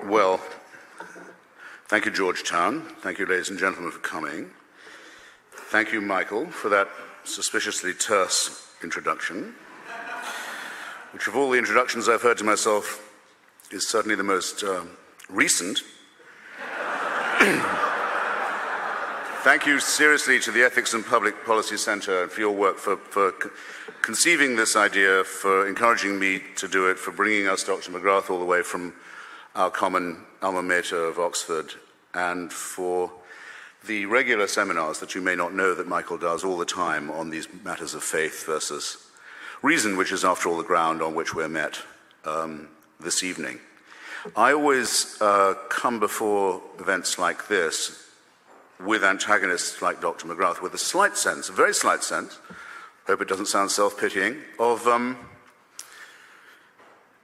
Well, thank you, Georgetown. Thank you, ladies and gentlemen, for coming. Thank you, Michael, for that suspiciously terse introduction, which of all the introductions I've heard to myself is certainly the most recent. Thank you seriously to the Ethics and Public Policy Center for your work, for conceiving this idea, for encouraging me to do it, for bringing us Dr. McGrath all the way from our common alma mater of Oxford, and for the regular seminars that you may not know that Michael does all the time on these matters of faith versus reason, which is, after all, the ground on which we're met this evening. I always come before events like this with antagonists like Dr. McGrath with a slight sense, a very slight sense, hope it doesn't sound self-pitying, of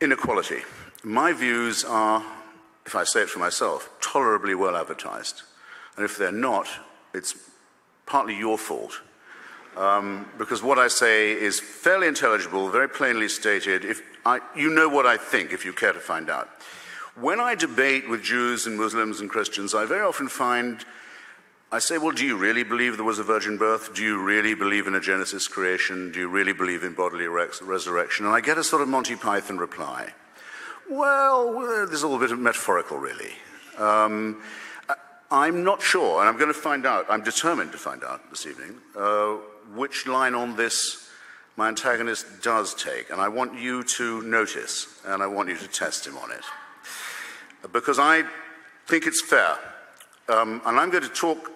inequality. My views are, if I say it for myself, tolerably well advertised. And if they're not, it's partly your fault. Because what I say is fairly intelligible, very plainly stated. You know what I think, if you care to find out. When I debate with Jews and Muslims and Christians, I very often find, I say, well, do you really believe there was a virgin birth? Do you really believe in a Genesis creation? Do you really believe in bodily resurrection? And I get a sort of Monty Python reply. Well, there's a little bit of metaphorical, really. I'm not sure, and I'm going to find out, I'm determined to find out this evening, which line on this my antagonist does take. And I want you to notice, and I want you to test him on it. Because I think it's fair. And I'm going to talk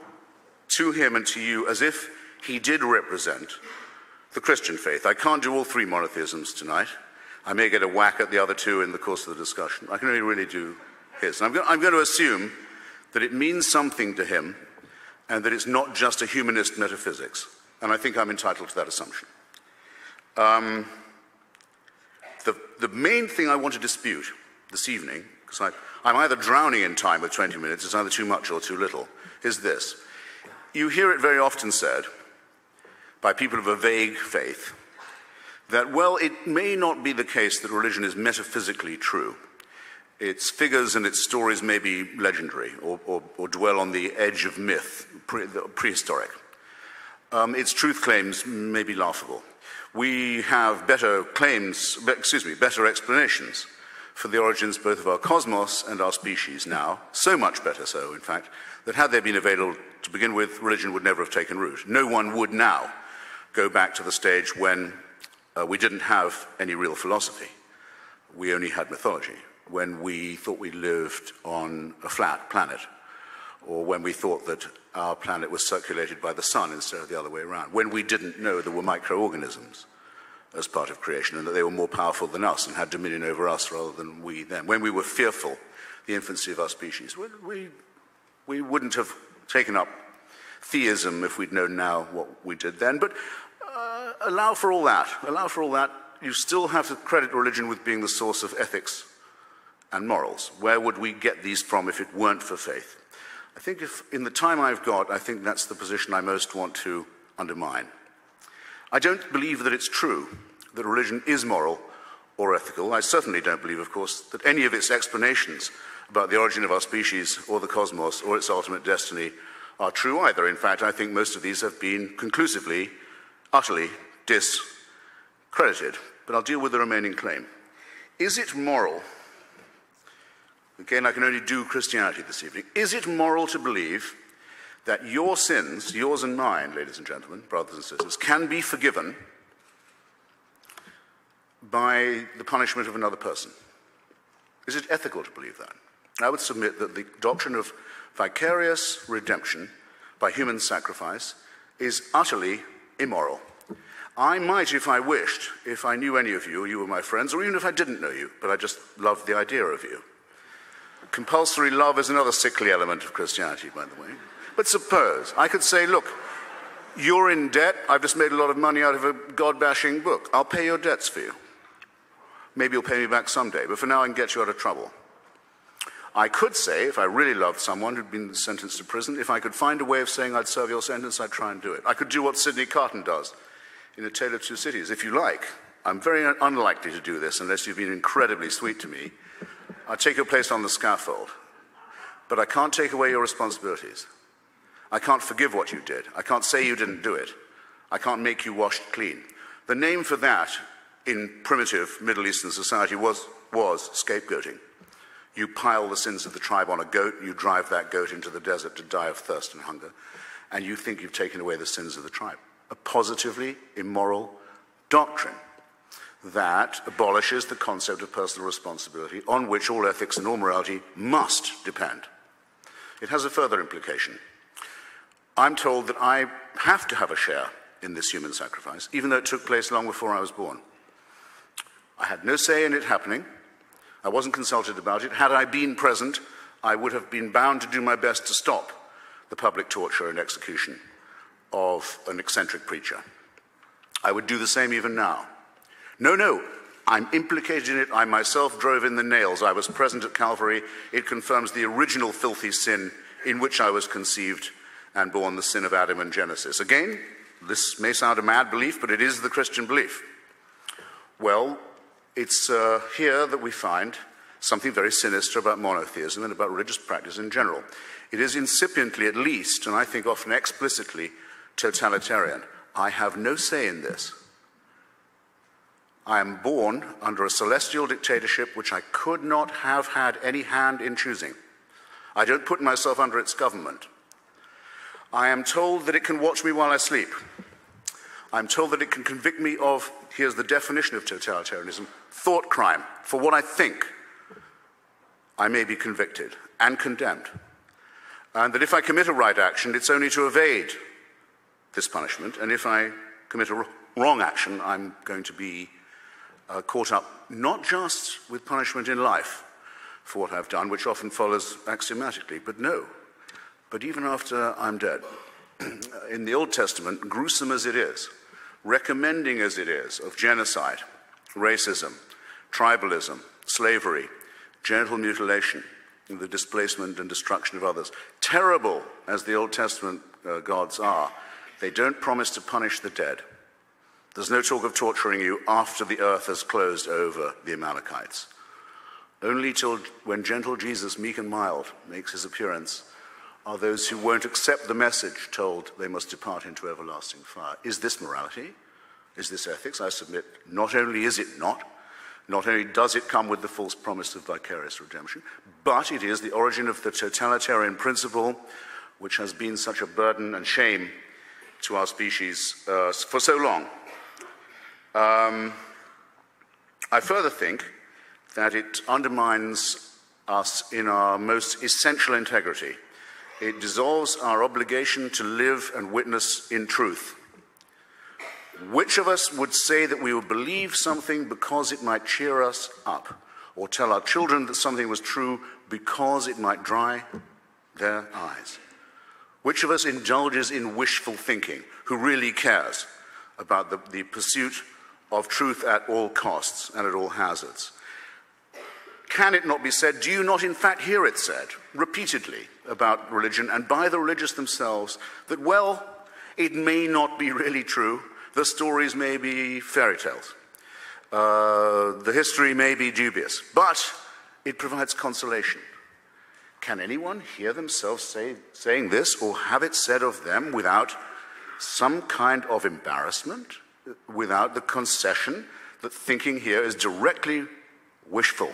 to him and to you as if he did represent the Christian faith. I can't do all three monotheisms tonight. I may get a whack at the other two in the course of the discussion. I can only really do his. And I'm going to assume that it means something to him and that it's not just a humanist metaphysics. And I think I'm entitled to that assumption. The main thing I want to dispute this evening, because I'm either drowning in time with 20 minutes, it's either too much or too little, is this. You hear it very often said by people of a vague faith that, well, it may not be the case that religion is metaphysically true. Its figures and its stories may be legendary or dwell on the edge of myth, prehistoric. Its truth claims may be laughable. We have better explanations for the origins both of our cosmos and our species now, so much better so, in fact, that had they been available to begin with, religion would never have taken root. No one would now go back to the stage when we didn't have any real philosophy. We only had mythology. When we thought we lived on a flat planet, or when we thought that our planet was circulated by the sun instead of the other way around, when we didn't know there were microorganisms as part of creation and that they were more powerful than us and had dominion over us rather than we them, when we were fearful, the infancy of our species, we wouldn't have taken up theism if we'd known now what we did then. But allow for all that. You still have to credit religion with being the source of ethics and morals. Where would we get these from if it weren't for faith? I think in the time I've got, I think that's the position I most want to undermine. I don't believe that it's true that religion is moral or ethical. I certainly don't believe, of course, that any of its explanations about the origin of our species or the cosmos or its ultimate destiny are true either. In fact, I think most of these have been conclusively, utterly discredited. But I'll deal with the remaining claim. Is it moral? Again, I can only do Christianity this evening. Is it moral to believe that your sins, yours and mine, ladies and gentlemen, brothers and sisters, can be forgiven by the punishment of another person? Is it ethical to believe that? I would submit that the doctrine of vicarious redemption by human sacrifice is utterly immoral. I might, if I wished, if I knew any of you, or you were my friends, or even if I didn't know you, but I just loved the idea of you. Compulsory love is another sickly element of Christianity, by the way. But suppose I could say, look, you're in debt. I've just made a lot of money out of a God-bashing book. I'll pay your debts for you. Maybe you'll pay me back someday, but for now I can get you out of trouble. I could say, if I really loved someone who'd been sentenced to prison, if I could find a way of saying I'd serve your sentence, I'd try and do it. I could do what Sidney Carton does in A Tale of Two Cities, if you like. I'm very unlikely to do this unless you've been incredibly sweet to me. I'll take your place on the scaffold, but I can't take away your responsibilities. I can't forgive what you did. I can't say you didn't do it. I can't make you washed clean. The name for that in primitive Middle Eastern society was scapegoating. You pile the sins of the tribe on a goat, you drive that goat into the desert to die of thirst and hunger, and you think you've taken away the sins of the tribe. A positively immoral doctrine that abolishes the concept of personal responsibility on which all ethics and all morality must depend. It has a further implication. I'm told that I have to have a share in this human sacrifice, even though it took place long before I was born. I had no say in it happening. I wasn't consulted about it. Had I been present, I would have been bound to do my best to stop the public torture and execution of an eccentric preacher. I would do the same even now. No, I'm implicated in it. I myself drove in the nails. I was present at Calvary. It confirms the original filthy sin in which I was conceived and born, the sin of Adam in Genesis. Again, this may sound a mad belief, but it is the Christian belief. Well, it's here that we find something very sinister about monotheism and about religious practice in general. It is incipiently, at least, and I think often explicitly, totalitarian. I have no say in this. I am born under a celestial dictatorship which I could not have had any hand in choosing. I don't put myself under its government. I am told that it can watch me while I sleep. I'm told that it can convict me of, here's the definition of totalitarianism, thought crime. For what I think, I may be convicted and condemned. And that if I commit a right action, it's only to evade this punishment. And if I commit a wrong action, I'm going to be caught up not just with punishment in life for what I've done, which often follows axiomatically, but even after I'm dead. In the Old Testament, gruesome as it is, recommending as it is of genocide, racism, tribalism, slavery, genital mutilation, the displacement and destruction of others, terrible as the Old Testament gods are, they don't promise to punish the dead. There's no talk of torturing you after the earth has closed over the Amalekites. Only till when gentle Jesus, meek and mild, makes his appearance, are those who won't accept the message told they must depart into everlasting fire. Is this morality? Is this ethics? I submit, not only is it not only does it come with the false promise of vicarious redemption, but it is the origin of the totalitarian principle which has been such a burden and shame to our species for so long. I further think that it undermines us in our most essential integrity. It dissolves our obligation to live and witness in truth. Which of us would say that we would believe something because it might cheer us up, or tell our children that something was true because it might dry their eyes? Which of us indulges in wishful thinking, who really cares about the pursuit of truth at all costs and at all hazards? Can it not be said, do you not in fact hear it said repeatedly about religion and by the religious themselves that, well, it may not be really true, the stories may be fairy tales, the history may be dubious, but it provides consolation? Can anyone hear themselves saying this or have it said of them without some kind of embarrassment, without the concession that thinking here is directly wishful?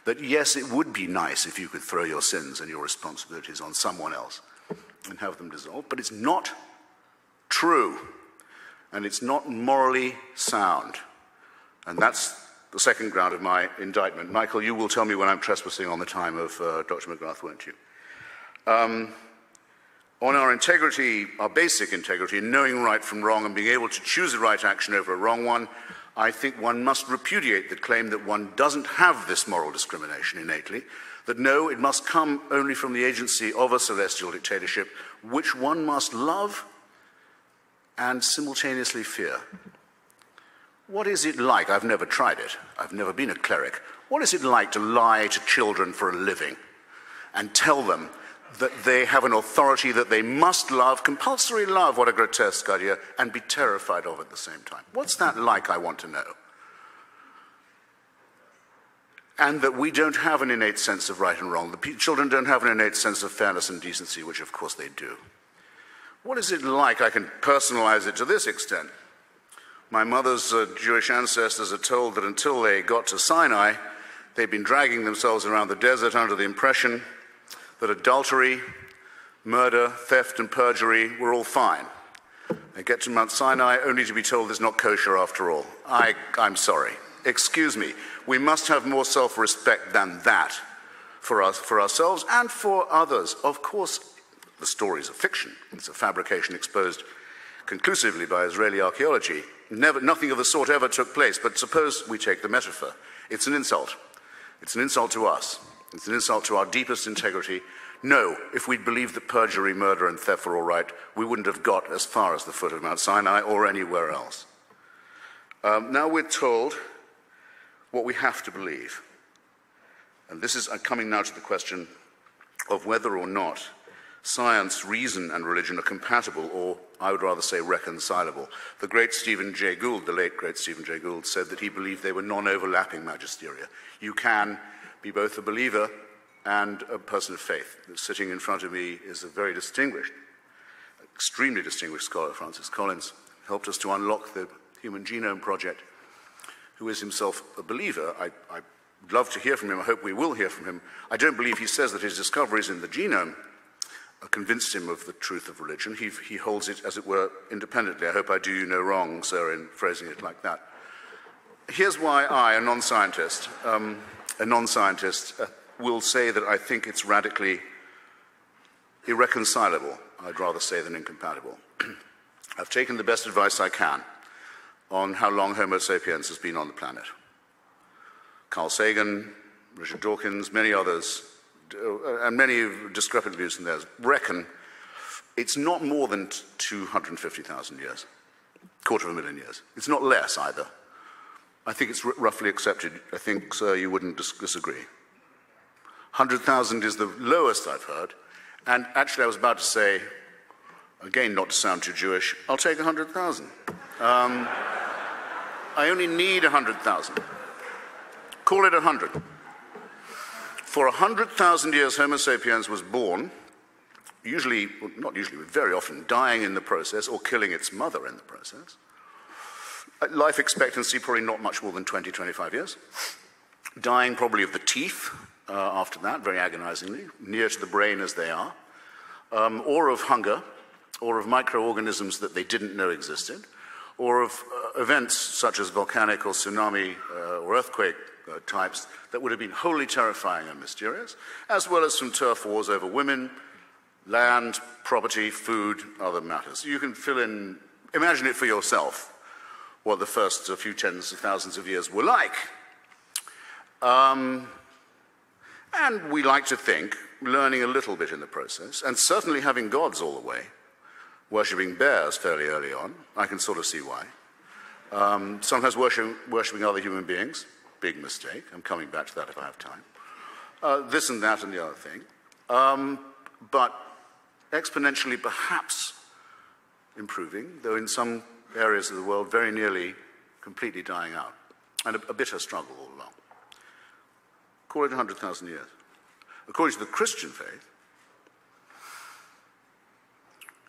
That yes, it would be nice if you could throw your sins and your responsibilities on someone else and have them dissolved, but it's not true, and it's not morally sound. And that's the second ground of my indictment. Michael, you will tell me when I'm trespassing on the time of Dr. McGrath, won't you? On our integrity, our basic integrity, in knowing right from wrong and being able to choose a right action over a wrong one, I think one must repudiate the claim that one doesn't have this moral discrimination innately, that no, it must come only from the agency of a celestial dictatorship, which one must love and simultaneously fear. What is it like? I've never tried it. I've never been a cleric. What is it like to lie to children for a living and tell them that they have an authority that they must love, compulsory love, what a grotesque idea, and be terrified of at the same time? What's that like, I want to know? and that we don't have an innate sense of right and wrong. The children don't have an innate sense of fairness and decency, which of course they do. What is it like? I can personalize it to this extent. My mother's Jewish ancestors are told that until they got to Sinai, they'd been dragging themselves around the desert under the impression that adultery, murder, theft, and perjury were all fine. They get to Mount Sinai only to be told it's not kosher after all. I'm sorry. Excuse me. We must have more self-respect than that for us, for ourselves and for others. Of course, the stories are fiction. It's a fabrication exposed conclusively by Israeli archaeology. Nothing of the sort ever took place, but suppose we take the metaphor. It's an insult. It's an insult to us. It's an insult to our deepest integrity. No, if we'd believed that perjury, murder, and theft were all right, we wouldn't have got as far as the foot of Mount Sinai or anywhere else. Now we're told what we have to believe. And this is coming now to the question of whether or not science, reason, and religion are compatible, or I would rather say reconcilable. The great Stephen Jay Gould, the late great Stephen Jay Gould, said that he believed they were non-overlapping magisteria. You can be both a believer and a person of faith. Sitting in front of me is a very distinguished, extremely distinguished scholar, Francis Collins, helped us to unlock the Human Genome Project, who is himself a believer. I'd love to hear from him. I hope we will hear from him. I don't believe he says that his discoveries in the genome convinced him of the truth of religion. He holds it, as it were, independently. I hope I do you no wrong, sir, in phrasing it like that. Here's why I, a non-scientist, will say that I think it's radically irreconcilable, I'd rather say, than incompatible. I've taken the best advice I can on how long Homo sapiens has been on the planet. Carl Sagan, Richard Dawkins, many others, and many discrepant views from theirs, reckon it's not more than 250,000 years, quarter of a million years. It's not less either. I think it's roughly accepted. I think, sir, you wouldn't disagree. 100,000 is the lowest I've heard. And actually, I was about to say, again, not to sound too Jewish, I'll take 100,000. I only need 100,000. Call it 100. For 100,000 years, Homo sapiens was born, usually, well, not usually, but very often, dying in the process or killing its mother in the process. Life expectancy probably not much more than 20, 25 years. Dying probably of the teeth after that, very agonizingly, near to the brain as they are, or of hunger, or of microorganisms that they didn't know existed, or of events such as volcanic or tsunami or earthquake types that would have been wholly terrifying and mysterious, as well as from turf wars over women, land, property, food, other matters. You can fill in, imagine it for yourself, what the first few tens of thousands of years were like. And we like to think, learning a little bit in the process, and certainly having gods all the way, worshipping bears fairly early on, I can sort of see why. Sometimes worshipping other human beings, big mistake. I'm coming back to that if I have time. This and that and the other thing. But exponentially perhaps improving, though in some areas of the world very nearly completely dying out, and a bitter struggle all along. Call it 100,000 years. According to the Christian faith,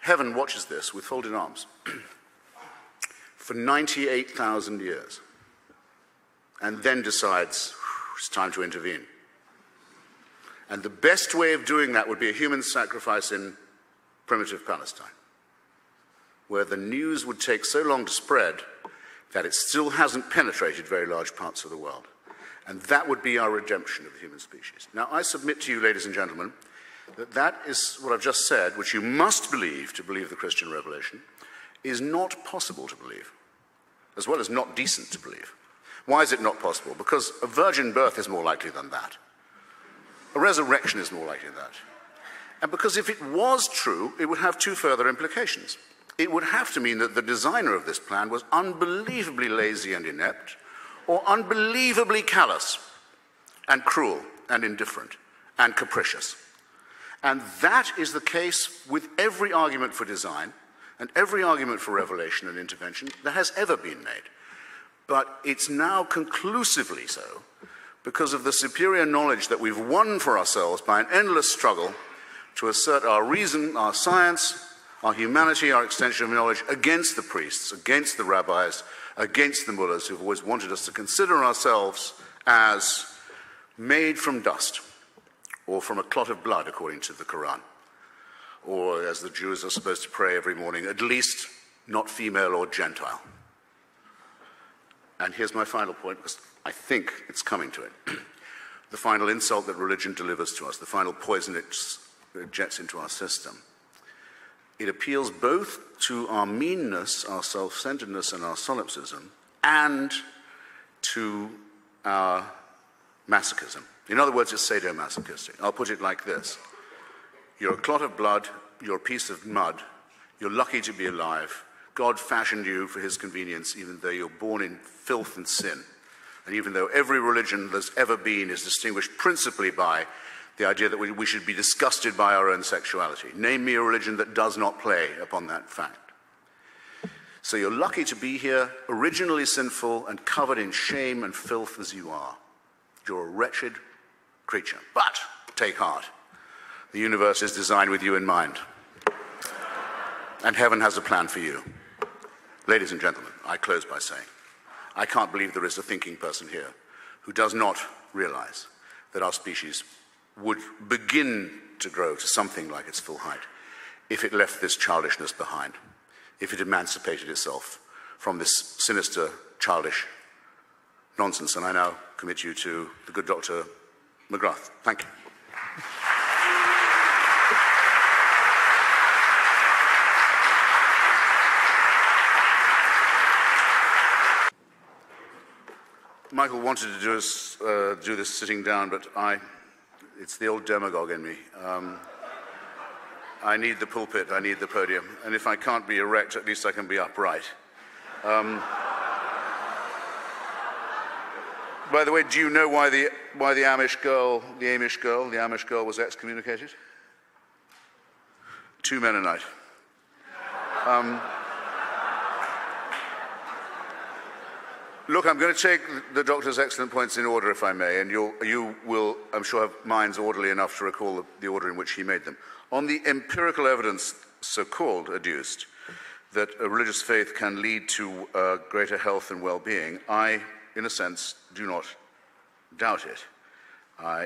heaven watches this with folded arms for 98,000 years, and then decides it's time to intervene. And the best way of doing that would be a human sacrifice in primitive Palestine, where the news would take so long to spread that it still hasn't penetrated very large parts of the world. And that would be our redemption of the human species. Now, I submit to you, ladies and gentlemen, that that is what I've just said, which you must believe to believe the Christian revelation, is not possible to believe, as well as not decent to believe. Why is it not possible? Because a virgin birth is more likely than that. A resurrection is more likely than that. And because if it was true, it would have two further implications. It would have to mean that the designer of this plan was unbelievably lazy and inept, or unbelievably callous and cruel and indifferent and capricious. And that is the case with every argument for design and every argument for revelation and intervention that has ever been made. But it's now conclusively so because of the superior knowledge that we've won for ourselves by an endless struggle to assert our reason, our science, our humanity, our extension of knowledge against the priests, against the rabbis, against the mullahs who've always wanted us to consider ourselves as made from dust or from a clot of blood, according to the Quran, or as the Jews are supposed to pray every morning, at least not female or Gentile. And here's my final point, because I think it's coming to it. The final insult that religion delivers to us, the final poison it jets into our system. It appeals both to our meanness, our self-centeredness, and our solipsism, and to our masochism. In other words, it's sadomasochistic. I'll put it like this. You're a clot of blood, you're a piece of mud, you're lucky to be alive. God fashioned you for his convenience, even though you're born in filth and sin. And even though every religion there's ever been is distinguished principally by the idea that we should be disgusted by our own sexuality. Name me a religion that does not play upon that fact. So you're lucky to be here, originally sinful and covered in shame and filth as you are. You're a wretched creature. But take heart. The universe is designed with you in mind. And heaven has a plan for you. Ladies and gentlemen, I close by saying, I can't believe there is a thinking person here who does not realize that our species would begin to grow to something like its full height if it left this childishness behind, if it emancipated itself from this sinister, childish nonsense. And I now commit you to the good Dr. McGrath. Thank you. Michael wanted to do this sitting down, but it's the old demagogue in me. I need the pulpit, I need the podium, and if I can't be erect, at least I can be upright. By the way, do you know why the Amish girl was excommunicated? 2 Mennonite. Look, I'm going to take the doctor's excellent points in order, if I may, and you will, I'm sure, have minds orderly enough to recall the order in which he made them. On the empirical evidence, so-called, adduced, that a religious faith can lead to greater health and well-being, I, in a sense, do not doubt it.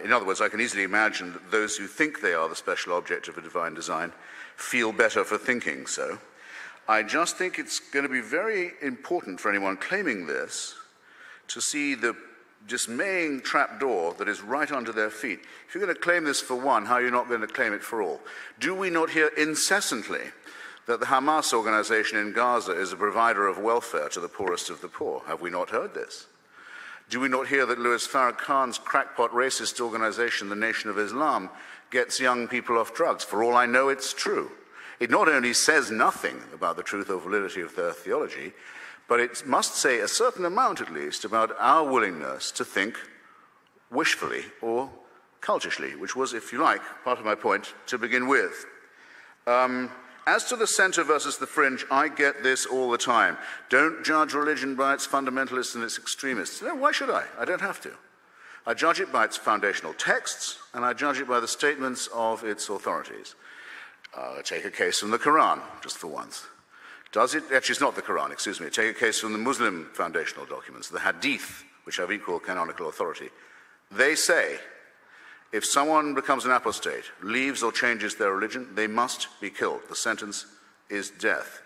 In other words, I can easily imagine that those who think they are the special object of a divine design feel better for thinking so. I just think it's going to be very important for anyone claiming this to see the dismaying trapdoor that is right under their feet. If you're going to claim this for one, how are you not going to claim it for all? Do we not hear incessantly that the Hamas organization in Gaza is a provider of welfare to the poorest of the poor? Have we not heard this? Do we not hear that Louis Farrakhan's crackpot racist organization, the Nation of Islam, gets young people off drugs? For all I know, it's true. It not only says nothing about the truth or validity of their theology, but it must say a certain amount, at least, about our willingness to think wishfully or cultishly, which was, if you like, part of my point to begin with. As to the center versus the fringe, I get this all the time. Don't judge religion by its fundamentalists and its extremists. No, why should I? I don't have to. I judge it by its foundational texts, and I judge it by the statements of its authorities. Take a case from the Quran, just for once. Actually, it's not the Quran, excuse me. Take a case from the Muslim foundational documents, the Hadith, which have equal canonical authority. They say, if someone becomes an apostate, leaves or changes their religion, they must be killed. The sentence is death.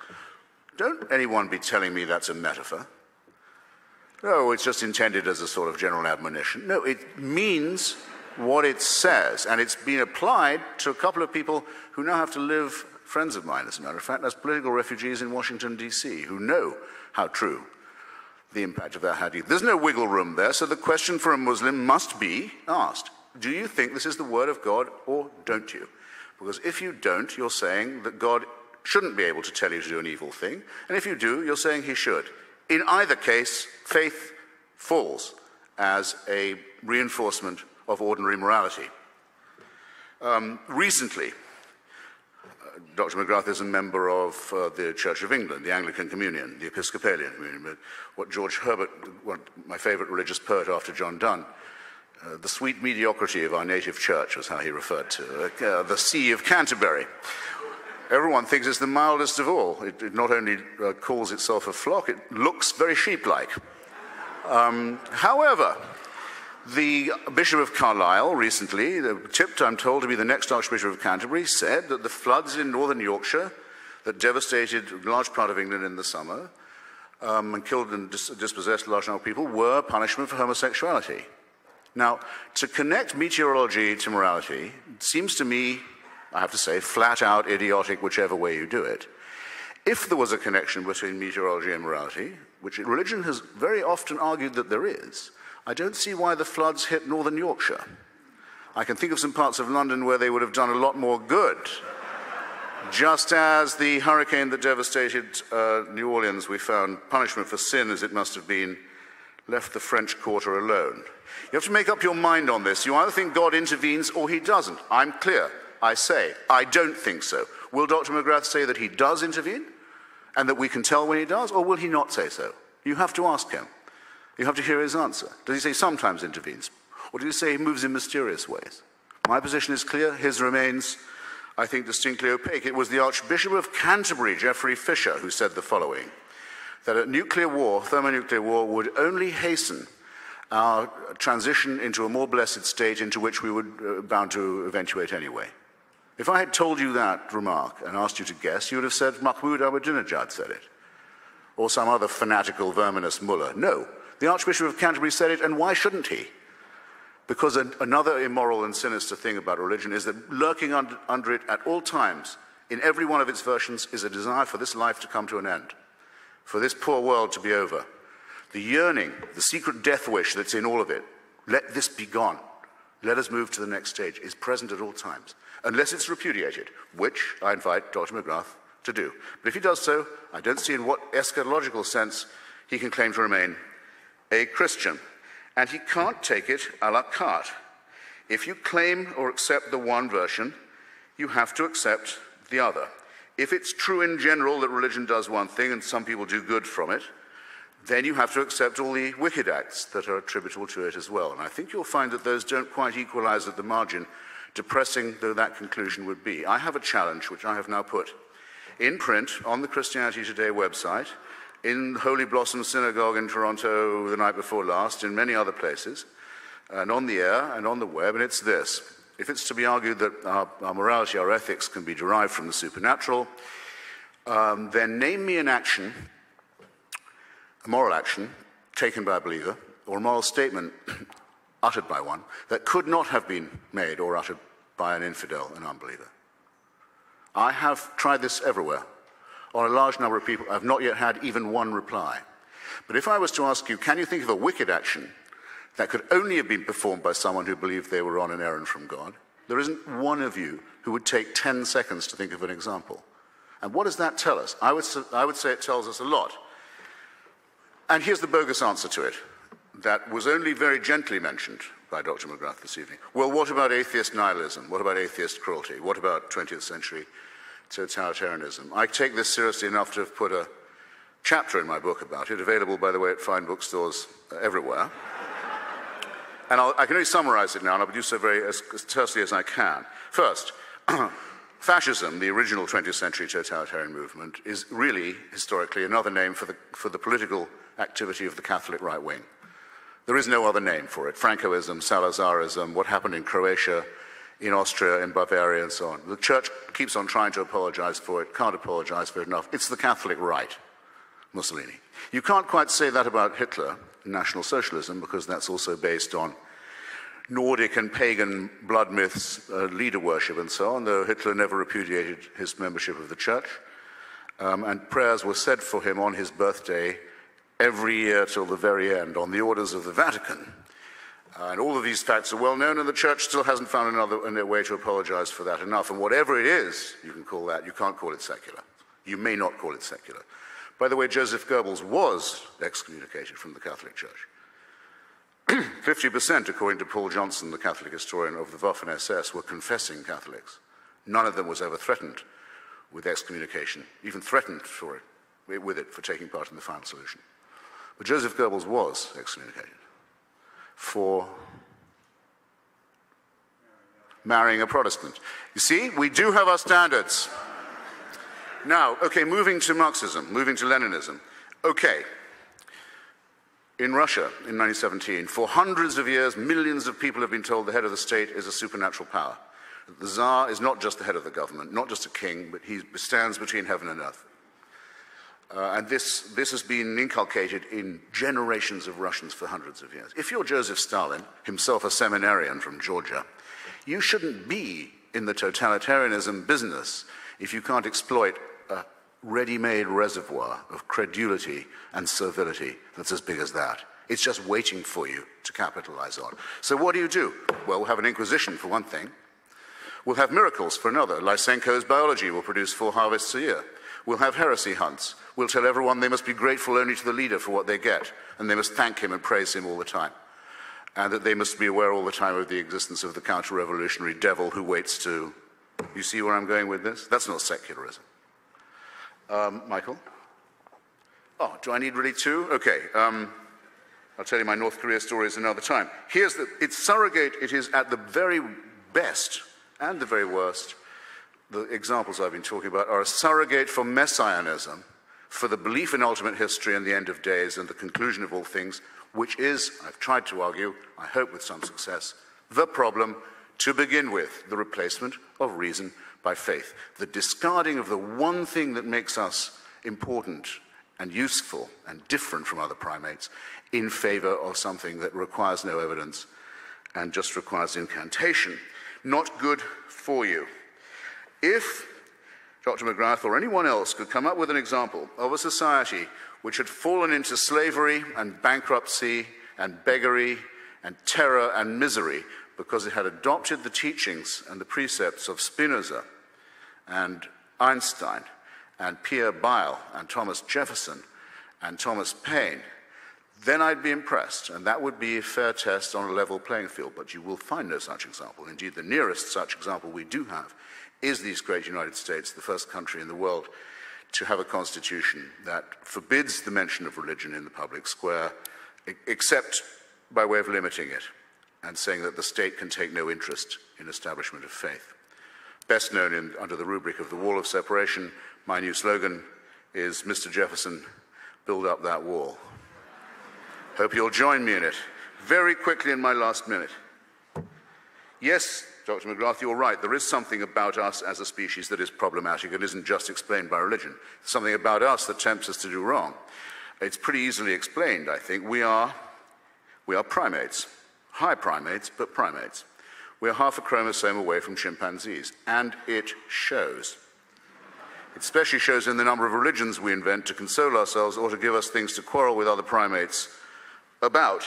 Don't anyone be telling me that's a metaphor. No, it's just intended as a sort of general admonition. No, it means what it says, and it's been applied to a couple of people who now have to live, friends of mine, as a matter of fact, as political refugees in Washington, D.C., who know how true the impact of that hadith. There's no wiggle room there, so the question for a Muslim must be asked, do you think this is the word of God, or don't you? Because if you don't, you're saying that God shouldn't be able to tell you to do an evil thing, and if you do, you're saying he should. In either case, faith falls as a reinforcement of ordinary morality. Recently, Dr. McGrath is a member of the Church of England, the Anglican Communion, the Episcopalian Communion, what George Herbert, my favorite religious poet after John Donne, The sweet mediocrity of our native church was how he referred to the See of Canterbury. Everyone thinks it's the mildest of all. It not only calls itself a flock, it looks very sheep-like. However, the Bishop of Carlisle recently, tipped, I'm told, to be the next Archbishop of Canterbury, said that the floods in northern Yorkshire that devastated a large part of England in the summer and killed and dispossessed a large number of people were punishment for homosexuality. Now, to connect meteorology to morality seems to me, I have to say, flat out idiotic whichever way you do it. If there was a connection between meteorology and morality, which religion has very often argued that there is, I don't see why the floods hit northern Yorkshire. I can think of some parts of London where they would have done a lot more good. Just as the hurricane that devastated New Orleans, we found punishment for sin, as it must have been, left the French Quarter alone. You have to make up your mind on this. You either think God intervenes or he doesn't. I'm clear. I say, I don't think so. Will Dr. McGrath say that he does intervene and that we can tell when he does, or will he not say so? You have to ask him. You have to hear his answer. Does he say sometimes intervenes? Or does he say he moves in mysterious ways? My position is clear. His remains, I think, distinctly opaque. It was the Archbishop of Canterbury, Geoffrey Fisher, who said the following, that a nuclear war, thermonuclear war, would only hasten our transition into a more blessed state into which we were bound to eventuate anyway. If I had told you that remark and asked you to guess, you would have said Mahmoud Ahmadinejad said it, or some other fanatical, verminous mullah. No, the Archbishop of Canterbury said it, and why shouldn't he? Because another immoral and sinister thing about religion is that lurking under it at all times, in every one of its versions, is a desire for this life to come to an end, for this poor world to be over. The yearning, the secret death wish that's in all of it, let this be gone, let us move to the next stage, is present at all times, unless it's repudiated, which I invite Dr. McGrath to do. But if he does so, I don't see in what eschatological sense he can claim to remain a Christian. And he can't take it a la carte. If you claim or accept the one version, you have to accept the other. If it's true in general that religion does one thing and some people do good from it, then you have to accept all the wicked acts that are attributable to it as well. And I think you'll find that those don't quite equalize at the margin, depressing though that conclusion would be. I have a challenge, which I have now put in print on the Christianity Today website, in the Holy Blossom Synagogue in Toronto the night before last, in many other places, and on the air and on the web, and it's this. If it's to be argued that our morality, our ethics can be derived from the supernatural, then name me an action, a moral action, taken by a believer, or a moral statement uttered by one, that could not have been made or uttered by an infidel, an unbeliever. I have tried this everywhere. On a large number of people, I've not yet had even one reply. But if I was to ask you, can you think of a wicked action that could only have been performed by someone who believed they were on an errand from God, there isn't one of you who would take 10 seconds to think of an example. And what does that tell us? I would say it tells us a lot. And here's the bogus answer to it, that was only very gently mentioned by Dr. McGrath this evening. Well, what about atheist nihilism? What about atheist cruelty? What about 20th century totalitarianism? I take this seriously enough to have put a chapter in my book about it, available, by the way, at fine bookstores everywhere. And I can only summarize it now, and I'll do so very as tersely as I can. First, fascism, the original 20th century totalitarian movement, is really, historically, another name for the political activity of the Catholic right wing. There is no other name for it. Francoism, Salazarism, what happened in Croatia, in Austria, in Bavaria, and so on. The church keeps on trying to apologize for it, can't apologize for it enough. It's the Catholic right, Mussolini. You can't quite say that about Hitler, National Socialism, because that's also based on Nordic and pagan blood myths, leader worship, and so on, though Hitler never repudiated his membership of the church. And prayers were said for him on his birthday every year till the very end, on the orders of the Vatican. And all of these facts are well known, and the church still hasn't found another way to apologize for that enough. And whatever it is, you can call that, you can't call it secular. You may not call it secular. By the way, Joseph Goebbels was excommunicated from the Catholic Church. 50%, according to Paul Johnson, the Catholic historian, of the Waffen-SS were confessing Catholics. None of them was ever threatened with excommunication, even threatened with it for taking part in the final solution. But Joseph Goebbels was excommunicated for marrying a Protestant. You see, we do have our standards. Now, okay, moving to Marxism, moving to Leninism. Okay, in Russia in 1917, for hundreds of years, millions of people have been told the head of the state is a supernatural power. The Tsar is not just the head of the government, not just a king, but he stands between heaven and earth. And this has been inculcated in generations of Russians for hundreds of years. If you're Joseph Stalin, himself a seminarian from Georgia, you shouldn't be in the totalitarianism business if you can't exploit a ready-made reservoir of credulity and servility that's as big as that. It's just waiting for you to capitalize on. So what do? Well, we'll have an inquisition for one thing. We'll have miracles for another. Lysenko's biology will produce 4 harvests a year. We'll have heresy hunts. We'll tell everyone they must be grateful only to the leader for what they get, and they must thank him and praise him all the time. And that they must be aware all the time of the existence of the counter-revolutionary devil who waits to... You see where I'm going with this? That's not secularism. Michael? Oh, do I need really 2? Okay. I'll tell you my North Korea stories another time. It's surrogate. It is at the very best and the very worst. The examples I've been talking about are a surrogate for messianism, for the belief in ultimate history and the end of days and the conclusion of all things, which is, I've tried to argue, I hope with some success, the problem to begin with, the replacement of reason by faith. The discarding of the one thing that makes us important and useful and different from other primates in favor of something that requires no evidence and just requires incantation. Not good for you. If Dr. McGrath or anyone else could come up with an example of a society which had fallen into slavery and bankruptcy and beggary and terror and misery because it had adopted the teachings and the precepts of Spinoza and Einstein and Pierre Bayle and Thomas Jefferson and Thomas Paine, then I'd be impressed, and that would be a fair test on a level playing field. But you will find no such example. Indeed, the nearest such example we do have is these great United States, the first country in the world to have a constitution that forbids the mention of religion in the public square, except by way of limiting it and saying that the state can take no interest in establishment of faith. Best known under the rubric of the wall of separation, my new slogan is, Mr. Jefferson, build up that wall. Hope you'll join me in it. Very quickly in my last minute. Yes, Dr. McGrath, you're right. There is something about us as a species that is problematic and isn't just explained by religion. There's something about us that tempts us to do wrong. It's pretty easily explained, I think. We are primates. High primates, but primates. We're half a chromosome away from chimpanzees, and it shows. It especially shows in the number of religions we invent to console ourselves or to give us things to quarrel with other primates about.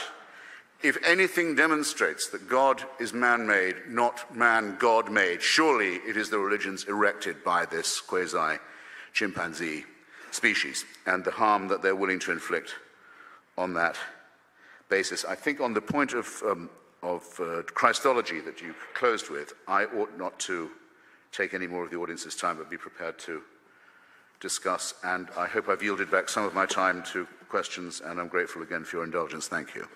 If anything demonstrates that God is man-made, not man God-made, surely it is the religions erected by this quasi-chimpanzee species and the harm that they're willing to inflict on that basis. I think on the point of Christology that you closed with, I ought not to take any more of the audience's time, but be prepared to discuss. And I hope I've yielded back some of my time to questions, and I'm grateful again for your indulgence. Thank you.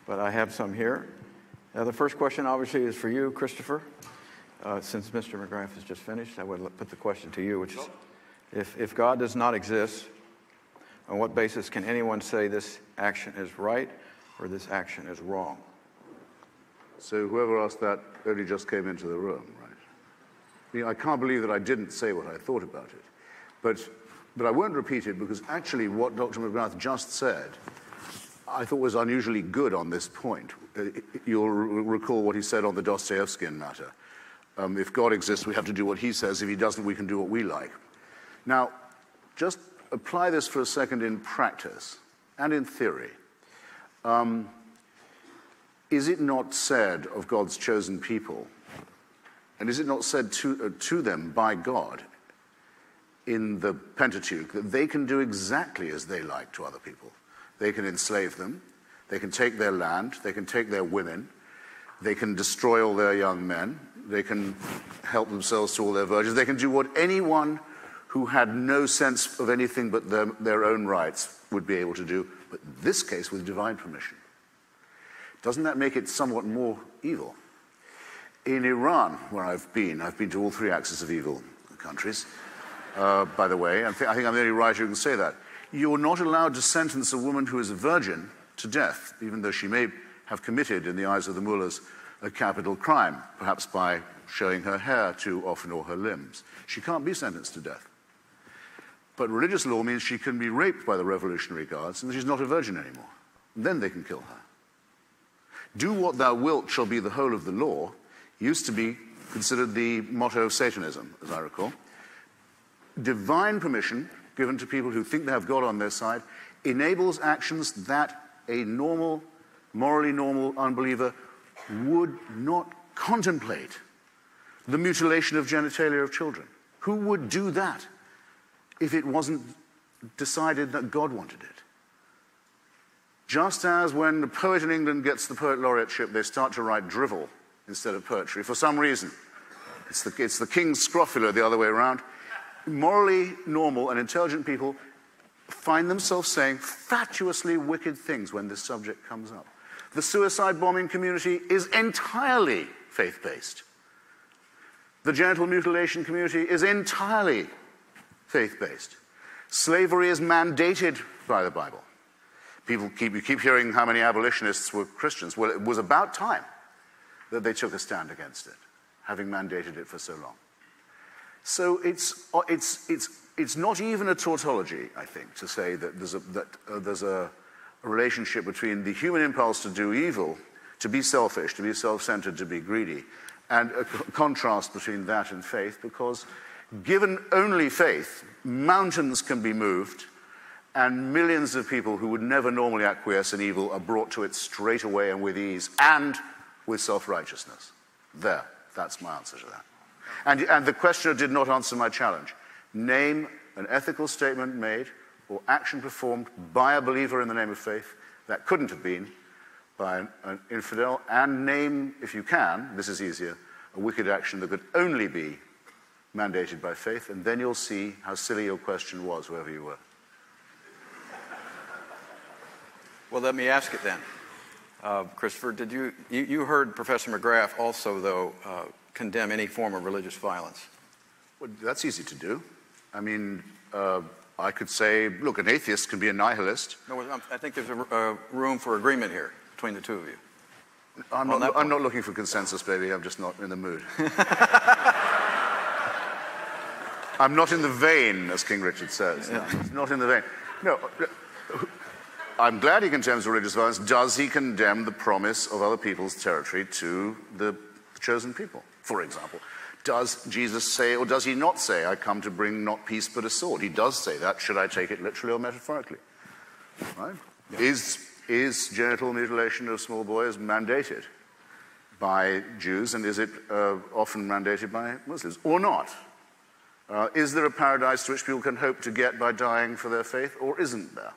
But I have some here. The first question obviously is for you, Christopher. Since Mr. McGrath has just finished, I would put the question to you, which is, if God does not exist, on what basis can anyone say this action is right or this action is wrong? So whoever asked that only just came into the room, right? I can't believe that I didn't say what I thought about it. But I won't repeat it, because actually what Dr. McGrath just said I thought was unusually good on this point. You'll recall what he said on the Dostoevskian matter. If God exists, we have to do what he says. If he doesn't, we can do what we like. Now, just apply this for a second in practice and in theory. Is it not said of God's chosen people, and is it not said to them by God in the Pentateuch that they can do exactly as they like to other people? They can enslave them, they can take their land, they can take their women, they can destroy all their young men, they can help themselves to all their virgins, they can do what anyone who had no sense of anything but their own rights would be able to do, but in this case with divine permission. Doesn't that make it somewhat more evil? In Iran, where I've been to all three axes of evil countries, by the way. I think I'm the only writer who can say that. You're not allowed to sentence a woman who is a virgin to death, even though she may have committed, in the eyes of the mullahs, a capital crime, perhaps by showing her hair too often or her limbs. She can't be sentenced to death. But religious law means she can be raped by the Revolutionary Guards and she's not a virgin anymore. And then they can kill her. Do what thou wilt shall be the whole of the law used to be considered the motto of Satanism, as I recall. Divine permission given to people who think they have God on their side enables actions that a normal, morally normal unbeliever would not contemplate. The mutilation of genitalia of children. Who would do that if it wasn't decided that God wanted it? Just as when the poet in England gets the poet laureateship, they start to write drivel instead of poetry for some reason. It's the king's scrofula the other way around. Morally normal and intelligent people find themselves saying fatuously wicked things when this subject comes up. The suicide bombing community is entirely faith-based. The genital mutilation community is entirely faith-based. Slavery is mandated by the Bible. You keep hearing how many abolitionists were Christians. Well, it was about time that they took a stand against it, having mandated it for so long. So it's not even a tautology, I think, to say that there's a relationship between the human impulse to do evil, to be selfish, to be self-centered, to be greedy, and a contrast between that and faith, because given only faith, mountains can be moved, and millions of people who would never normally acquiesce in evil are brought to it straight away and with ease, and with self-righteousness. There, that's my answer to that. And the questioner did not answer my challenge. Name an ethical statement made or action performed by a believer in the name of faith that couldn't have been by an infidel, and name, if you can, this is easier, a wicked action that could only be mandated by faith, and then you'll see how silly your question was, wherever you were. Well, let me ask it then. Christopher, did you heard Professor McGrath also, though, condemn any form of religious violence? Well, that's easy to do. I mean, I could say, look, an atheist can be a nihilist. No, I think there's a room for agreement here between the two of you. I'm not looking for consensus, baby. I'm just not in the mood. I'm not in the vein, as King Richard says. No, not in the vein. No, I'm glad he condemns religious violence. Does he condemn the promise of other people's territory to the chosen people, for example? Does Jesus say, or does he not say, I come to bring not peace but a sword? He does say that. Should I take it literally or metaphorically? Right? Yeah. Is genital mutilation of small boys mandated by Jews, and is it often mandated by Muslims, or not? Is there a paradise to which people can hope to get by dying for their faith, or isn't there?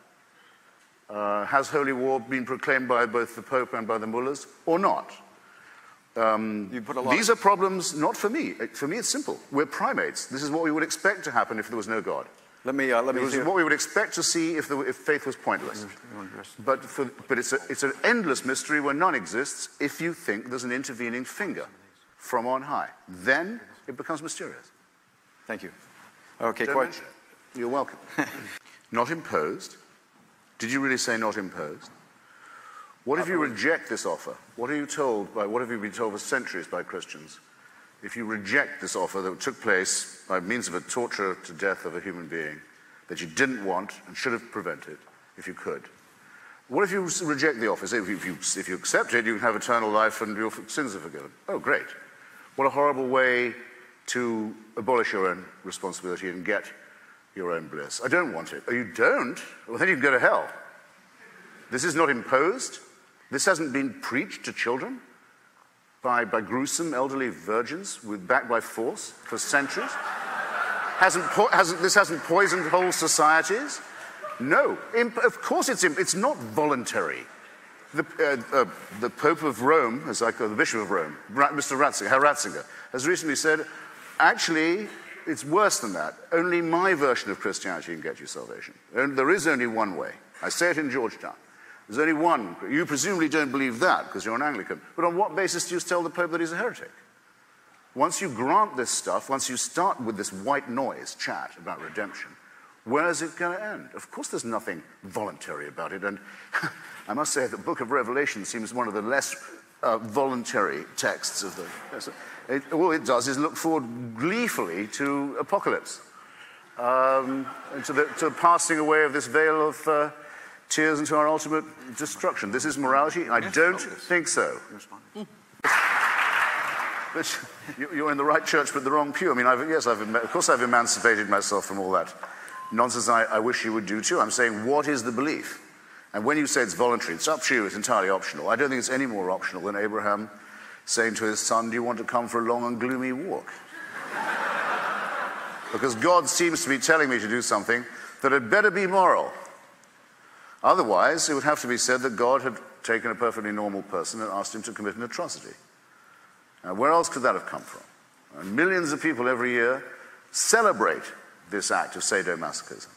Has holy war been proclaimed by both the Pope and by the mullahs, or not? These are problems not for me. For me, it's simple. We're primates. This is what we would expect to happen if there was no God. Let me This is what we would expect to see if faith was pointless. But it's an endless mystery where none exists if you think there's an intervening finger from on high. Then it becomes mysterious. Thank you. Okay, quite. You're welcome. Not imposed. Did you really say not imposed? What if you reject this offer? What have you been told for centuries by Christians? If you reject this offer that took place by means of a torture to death of a human being that you didn't want and should have prevented, if you could. What if you reject the offer? If you accept it, you can have eternal life and your sins are forgiven. Oh, great. What a horrible way to abolish your own responsibility and get your own bliss. I don't want it. Oh, you don't? Well, then you can go to hell. This is not imposed. This hasn't been preached to children by gruesome elderly virgins backed by force for centuries. This hasn't poisoned whole societies. No, of course it's not voluntary. The Pope of Rome, as I call the Bishop of Rome, Mr. Ratzinger, Herr Ratzinger, has recently said, actually, it's worse than that. Only my version of Christianity can get you salvation. And there is only one way. I say it in Georgetown. There's only one. You presumably don't believe that because you're an Anglican. But on what basis do you tell the Pope that he's a heretic? Once you grant this stuff, once you start with this white noise chat about redemption, where is it going to end? Of course there's nothing voluntary about it. And I must say the book of Revelation seems one of the less voluntary texts of the... all it does is look forward gleefully to apocalypse, to the passing away of this veil of tears into our ultimate destruction. This is morality? I don't think so. But you're in the right church but the wrong pew. I mean, of course I've emancipated myself from all that nonsense. I wish you would do too. I'm saying, what is the belief? And when you say it's voluntary, it's up to you, it's entirely optional. I don't think it's any more optional than Abraham saying to his son, do you want to come for a long and gloomy walk? Because God seems to be telling me to do something that had better be moral. Otherwise, it would have to be said that God had taken a perfectly normal person and asked him to commit an atrocity. Now, where else could that have come from? And millions of people every year celebrate this act of sadomasochism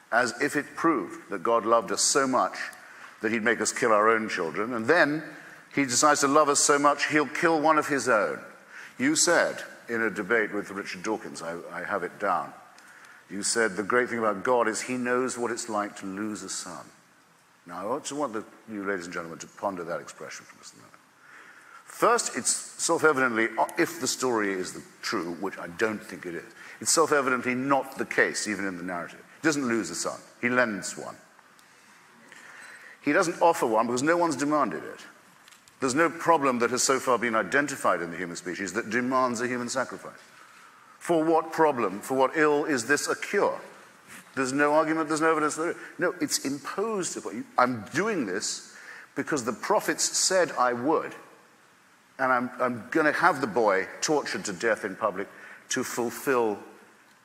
as if it proved that God loved us so much that he'd make us kill our own children, and then he decides to love us so much he'll kill one of his own. You said in a debate with Richard Dawkins, I have it down, you said the great thing about God is he knows what it's like to lose a son. Now, I want you, ladies and gentlemen, to ponder that expression for just a minute. First, it's self-evidently, if the story is true, which I don't think it is, it's self-evidently not the case, even in the narrative. He doesn't lose a son. He lends one. He doesn't offer one because no one's demanded it. There's no problem that has so far been identified in the human species that demands a human sacrifice. For what problem, for what ill is this a cure? There's no argument, there's no evidence. No, it's imposed upon you. I'm doing this because the prophets said I would. And I'm going to have the boy tortured to death in public to fulfill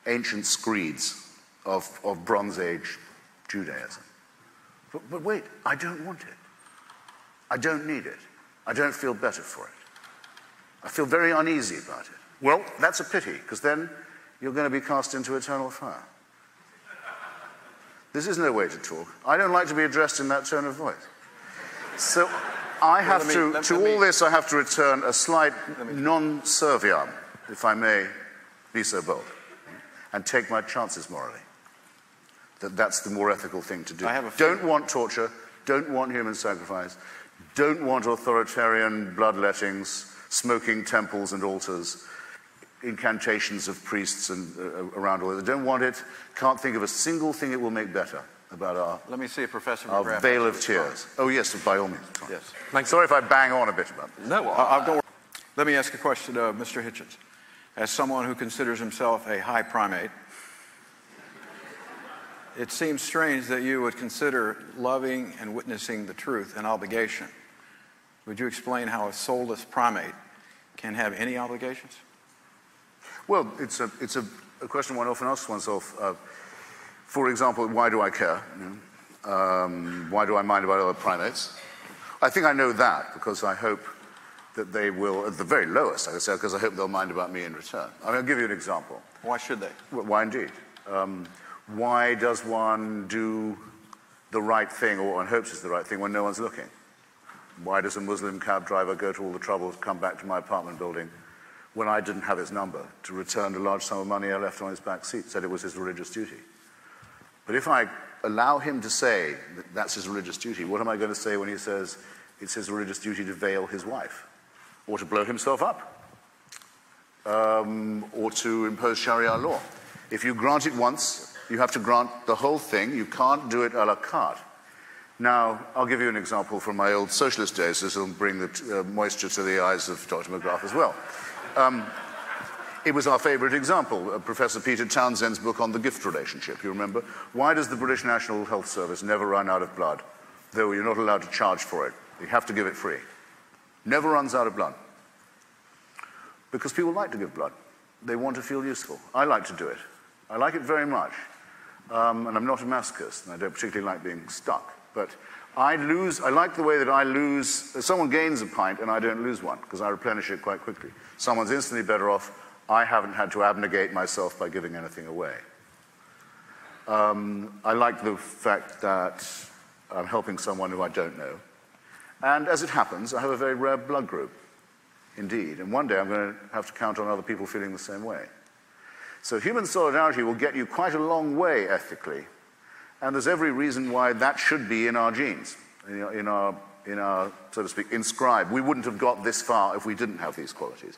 ancient screeds of Bronze Age Judaism. But wait, I don't want it. I don't need it. I don't feel better for it. I feel very uneasy about it. Well, that's a pity, because then you're going to be cast into eternal fire. This is no way to talk. I don't like to be addressed in that tone of voice. So I have all this, I have to return a slight non-serviam, if I may be so bold, and take my chances morally. That's the more ethical thing to do. Don't want torture, don't want human sacrifice, don't want authoritarian bloodlettings, smoking temples and altars, incantations of priests and around all that. Don't want it, can't think of a single thing it will make better about our, let me see if Professor McGrath veil of tears. Oh yes, by all means. Yes. Sorry if I bang on a bit about this. No, don't worry. Let me ask a question of Mr. Hitchens. As someone who considers himself a high primate, it seems strange that you would consider loving and witnessing the truth an obligation. Would you explain how a soulless primate can have any obligations? Well, it's a question one often asks oneself. For example, why do I care? Why do I mind about other primates? I think I know that because I hope that they will, at the very lowest, I would say, because I hope they'll mind about me in return. I mean, I'll give you an example. Why should they? Well, why indeed? Why does one do the right thing, or one hopes it's the right thing, when no one's looking? Why does a Muslim cab driver go to all the trouble to come back to my apartment building when I didn't have his number, to return a large sum of money I left on his back seat, said it was his religious duty? But if I allow him to say that that's his religious duty, what am I going to say when he says it's his religious duty to veil his wife, or to blow himself up, or to impose Sharia law? If you grant it once, you have to grant the whole thing. You can't do it a la carte. Now, I'll give you an example from my old socialist days. This will bring the moisture to the eyes of Dr. McGrath as well. It was our favorite example, Professor Peter Townsend's book on the gift relationship, you remember? Why does the British National Health Service never run out of blood, though you're not allowed to charge for it? You have to give it free. Never runs out of blood. Because people like to give blood. They want to feel useful. I like to do it. I like it very much. And I'm not a masochist, and I don't particularly like being stuck. But I like the way that I lose, someone gains a pint and I don't lose one, because I replenish it quite quickly. Someone's instantly better off. I haven't had to abnegate myself by giving anything away. I like the fact that I'm helping someone who I don't know. And as it happens, I have a very rare blood group, indeed. And one day I'm going to have to count on other people feeling the same way. So human solidarity will get you quite a long way ethically. And there's every reason why that should be in our genes, in our, so to speak, inscribed. We wouldn't have got this far if we didn't have these qualities.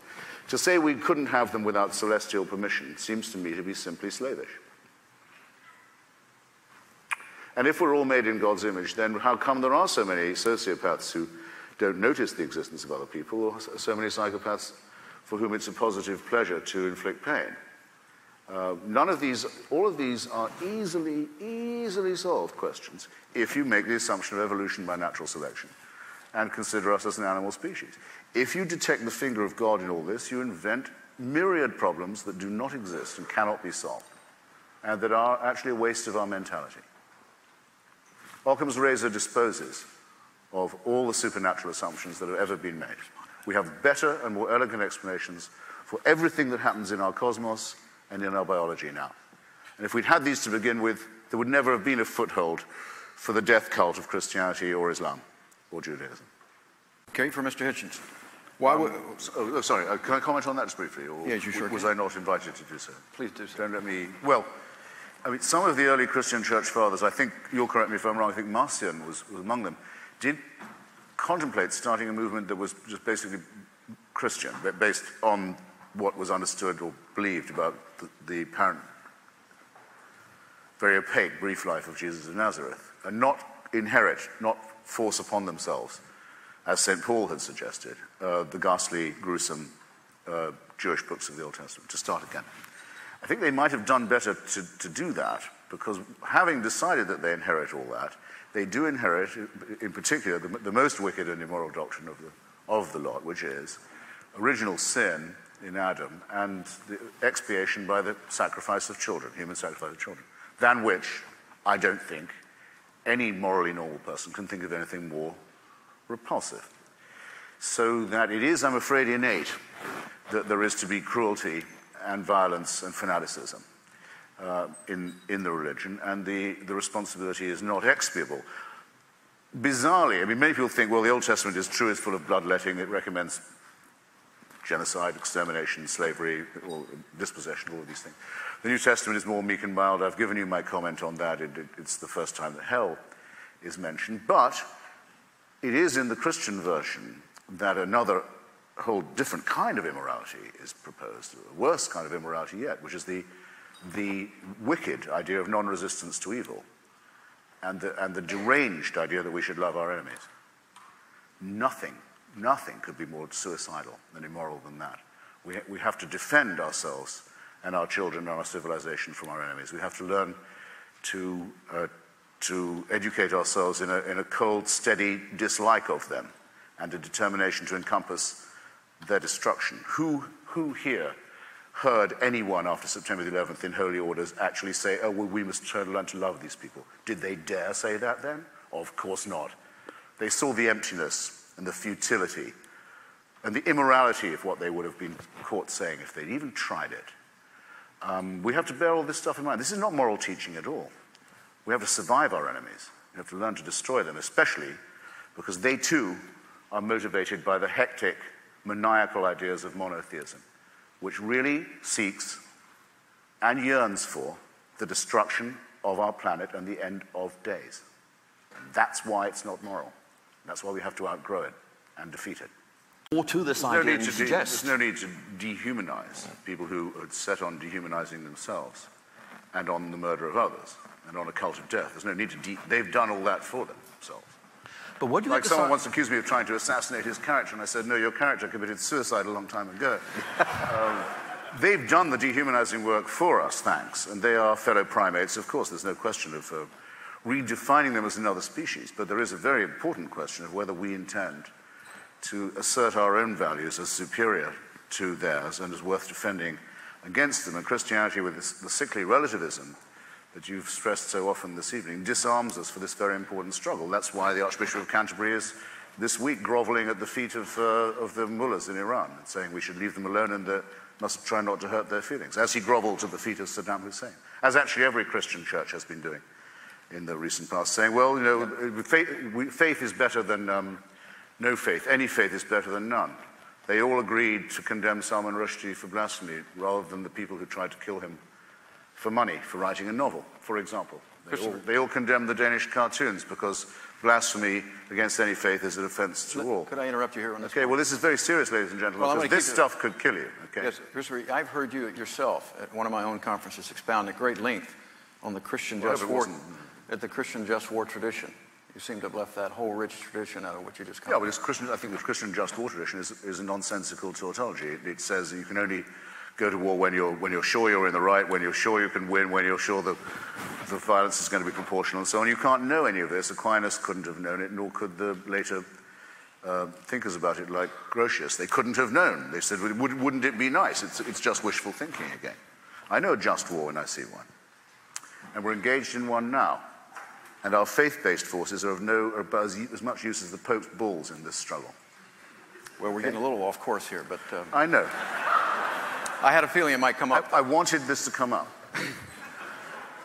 To say we couldn't have them without celestial permission seems to me to be simply slavish. And if we're all made in God's image, then how come there are so many sociopaths who don't notice the existence of other people, or so many psychopaths for whom it's a positive pleasure to inflict pain? None of these, all of these are easily solved questions if you make the assumption of evolution by natural selection and consider us as an animal species. If you detect the finger of God in all this, you invent myriad problems that do not exist and cannot be solved, and that are actually a waste of our mentality. Occam's razor disposes of all the supernatural assumptions that have ever been made. We have better and more elegant explanations for everything that happens in our cosmos and in our biology now. And if we'd had these to begin with, there would never have been a foothold for the death cult of Christianity or Islam or Judaism. Okay, for Mr. Hitchens. Sorry, can I comment on that just briefly? Or yes, you sure was can. I not invited to do so? Please do so. Don't let me... Well, I mean, some of the early Christian church fathers, I think, you'll correct me if I'm wrong, I think Marcion was among them, did contemplate starting a movement that was just basically Christian, based on what was understood or believed about the apparent, very opaque, brief life of Jesus of Nazareth, and not inherit, not force upon themselves, as St. Paul had suggested, the ghastly, gruesome Jewish books of the Old Testament, to start again. I think they might have done better to do that, because having decided that they inherit all that, they do inherit, in particular, the most wicked and immoral doctrine of the lot, which is original sin in Adam and the expiation by the sacrifice of children, human sacrifice of children, than which I don't think any morally normal person can think of anything more repulsive. So that it is, I'm afraid, innate that there is to be cruelty and violence and fanaticism in the religion, and the responsibility is not expiable. Bizarrely, I mean, many people think, well, the Old Testament is true, it's full of bloodletting, it recommends genocide, extermination, slavery, or dispossession, all of these things. The New Testament is more meek and mild. I've given you my comment on that. It's the first time that hell is mentioned. But it is in the Christian version that another whole different kind of immorality is proposed, a worse kind of immorality yet, which is the wicked idea of non-resistance to evil and the deranged idea that we should love our enemies. Nothing could be more suicidal and immoral than that. We have to defend ourselves and our children and our civilization from our enemies. We have to learn to educate ourselves in a cold, steady dislike of them and a determination to encompass their destruction. Who here heard anyone after September the 11th in holy orders actually say, oh, well, we must learn to love these people? Did they dare say that then? Of course not. They saw the emptiness and the futility and the immorality of what they would have been caught saying if they'd even tried it. We have to bear all this stuff in mind. This is not moral teaching at all. We have to survive our enemies. We have to learn to destroy them, especially because they too are motivated by the hectic, maniacal ideas of monotheism, which really seeks and yearns for the destruction of our planet and the end of days. And that's why it's not moral. That's why we have to outgrow it and defeat it. Or to this idea you suggest. There's no need to dehumanize people who are set on dehumanizing themselves and on the murder of others and on a cult of death. There's no need to they've done all that for themselves. But what do you like someone once accused me of trying to assassinate his character, and I said, no, your character committed suicide a long time ago. They've done the dehumanizing work for us, thanks, and they are fellow primates. Of course, there's no question of redefining them as another species, but there is a very important question of whether we intend to assert our own values as superior to theirs and as worth defending against them. And Christianity, with the sickly relativism that you've stressed so often this evening, disarms us for this very important struggle. That's why the Archbishop of Canterbury is this week groveling at the feet of the mullahs in Iran and saying we should leave them alone and must try not to hurt their feelings, as he grovelled at the feet of Saddam Hussein, as actually every Christian church has been doing in the recent past, saying, well, you know, faith is better than no faith. Any faith is better than none. They all agreed to condemn Salman Rushdie for blasphemy rather than the people who tried to kill him for money, for writing a novel, for example. They all condemned the Danish cartoons because blasphemy against any faith is an offense to all. Could I interrupt you here on this? Okay, point? Well, this is very serious, ladies and gentlemen, because this stuff could kill you. Okay? Yes, Christopher, I've heard you yourself at one of my own conferences expound at great length on the Christian just war, at the Christian just war tradition. You seem to have left that whole rich tradition out of what you just commented. Yeah, well, I think the Christian just war tradition is a nonsensical tautology. It says that you can only go to war when you're sure you're in the right, when you're sure you can win, when you're sure the violence is going to be proportional and so on. You can't know any of this. Aquinas couldn't have known it, nor could the later thinkers about it, like Grotius. They couldn't have known. They said, wouldn't it be nice? It's just wishful thinking again. I know a just war when I see one. And we're engaged in one now. And our faith-based forces are as much use as the Pope's bulls in this struggle. Well, we're getting a little off course here, but... I know. I had a feeling it might come up. I wanted this to come up.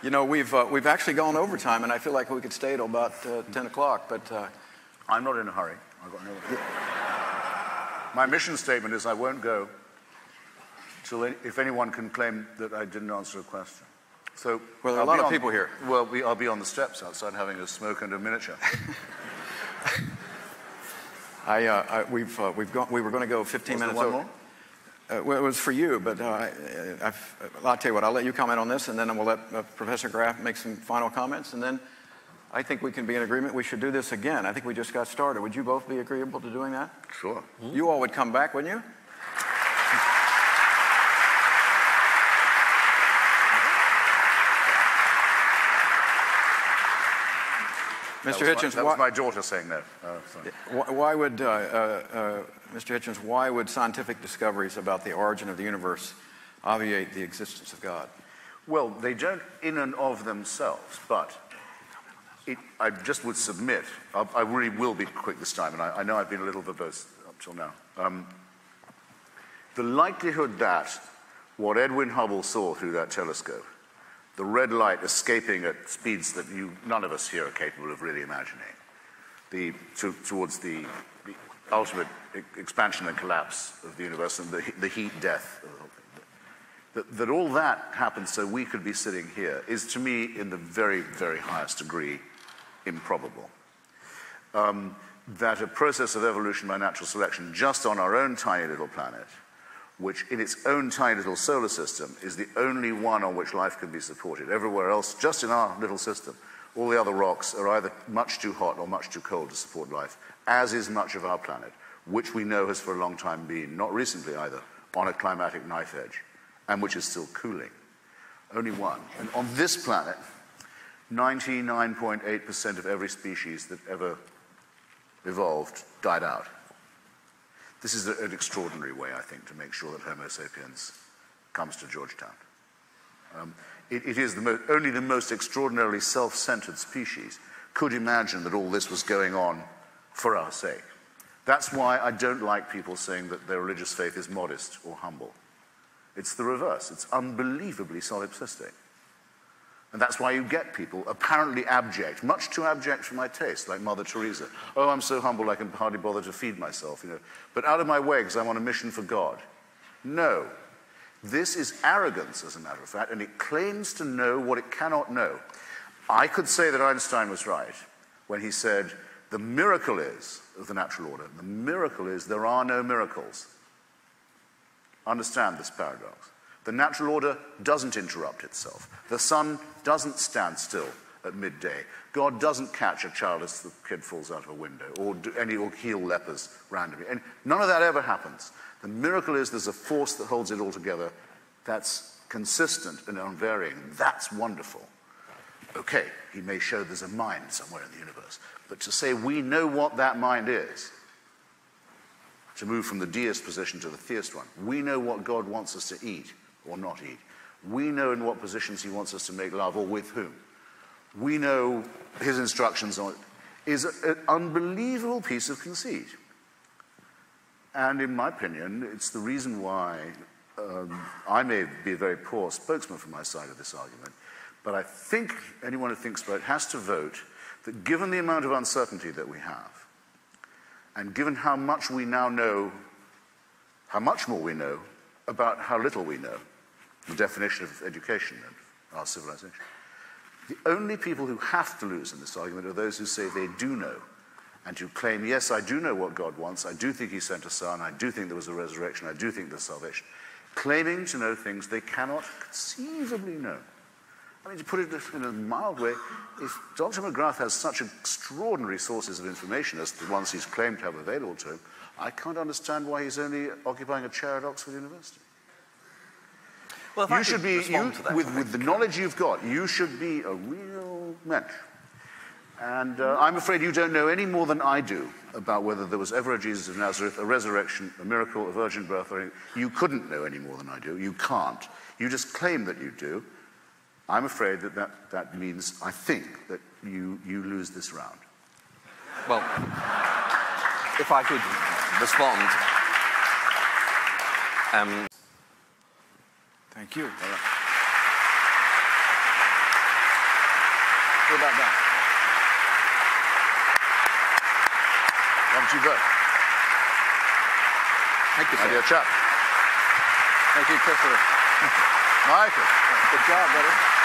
You know, we've actually gone over time, and I feel like we could stay till about 10 o'clock, but... I'm not in a hurry. I've got no... My mission statement is I won't go till if anyone can claim that I didn't answer a question. So, well, there are a lot of people here. Well, I'll be on the steps outside having a smoke and a miniature. We were going to go 15 minutes over. More? Well, it was for you, but I'll tell you what, I'll let you comment on this, and then we'll let Professor Graff make some final comments, and then I think we can be in agreement we should do this again. I think we just got started. Would you both be agreeable to doing that? Sure. You all would come back, wouldn't you? Mr. Hitchens, that was my daughter saying that. Why would, Mr. Hitchens, why would scientific discoveries about the origin of the universe obviate the existence of God? Well, they don't in and of themselves, but I just would submit, I really will be quick this time, and I know I've been a little verbose up till now. The likelihood that what Edwin Hubble saw through that telescope, the red light escaping at speeds that none of us here are capable of really imagining, towards the ultimate expansion and collapse of the universe and the heat death of the whole thing, that all that happened so we could be sitting here is, to me, in the very, very highest degree, improbable. That a process of evolution by natural selection just on our own tiny little planet, which in its own tiny little solar system is the only one on which life can be supported. Everywhere else, just in our little system, all the other rocks are either much too hot or much too cold to support life, as is much of our planet, which we know has for a long time been, not recently either, on a climatic knife edge, and which is still cooling. Only one. And on this planet, 99.8% of every species that ever evolved died out. This is an extraordinary way, I think, to make sure that Homo sapiens comes to Georgetown. It is only the most extraordinarily self-centered species could imagine that all this was going on for our sake. That's why I don't like people saying that their religious faith is modest or humble. It's the reverse. It's unbelievably solipsistic. And that's why you get people apparently abject, much too abject for my taste, like Mother Teresa. Oh, I'm so humble I can hardly bother to feed myself, But out of my way because I'm on a mission for God. No. This is arrogance, as a matter of fact, and it claims to know what it cannot know. I could say that Einstein was right when he said, the miracle is, of the natural order, the miracle is there are no miracles. Understand this paradox. The natural order doesn't interrupt itself. The sun doesn't stand still at midday. God doesn't catch a child as the kid falls out of a window, or heal lepers randomly. And none of that ever happens. The miracle is there's a force that holds it all together that's consistent and unvarying. That's wonderful. Okay, he may show there's a mind somewhere in the universe. But to say we know what that mind is, to move from the deist position to the theist one, we know what God wants us to eat or not eat. We know in what positions he wants us to make love or with whom. We know his instructions on it, is an unbelievable piece of conceit. And in my opinion, it's the reason why I may be a very poor spokesman for my side of this argument, But I think anyone who thinks about it has to vote that given the amount of uncertainty that we have, and given how much we now know, how much more we know about how little we know, the definition of education and our civilization, the only people who have to lose in this argument are those who say they do know, and who claim, yes, I do know what God wants, I do think he sent a son, I do think there was a resurrection, I do think there's salvation, claiming to know things they cannot conceivably know. I mean, to put it in a mild way, if Dr. McGrath has such extraordinary sources of information as the ones he's claimed to have available to him, I can't understand why he's only occupying a chair at Oxford University. Well, you should be, with the knowledge you've got, you should be a real mensch. And I'm afraid you don't know any more than I do about whether there was ever a Jesus of Nazareth, a resurrection, a miracle, a virgin birth, or anything. You couldn't know any more than I do. You can't. You just claim that you do. I'm afraid that means, I think, that you lose this round. Well, if I could respond. Thank you. All right. What about that? Why don't you vote? Thank you, My sir. dear chap. Thank you, Christopher. Michael. Good job, buddy.